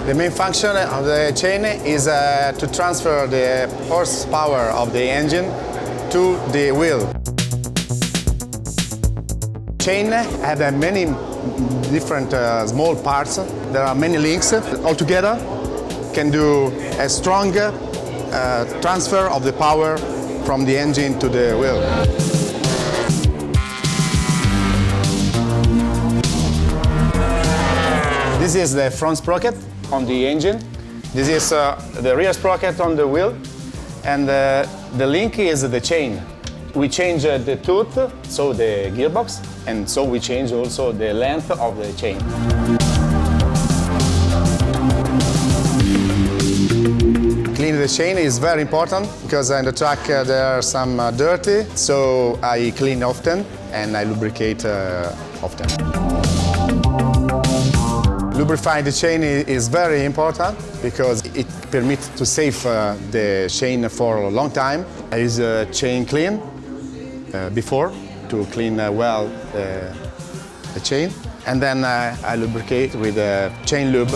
The main function of the chain is to transfer the horsepower of the engine to the wheel. Chain have many different small parts. There are many links. Altogether can do a strong transfer of the power from the engine to the wheel. This is the front sprocket on the engine. This is the rear sprocket on the wheel. And the link is the chain. We change the tooth, so the gearbox, and so we change also the length of the chain. Cleaning the chain is very important because in the truck there are some dirty, so I clean often and I lubricate often. Lubrifying the chain is very important because it permits to save the chain for a long time. I use a chain clean before to clean well the chain, and then I lubricate with chain lube.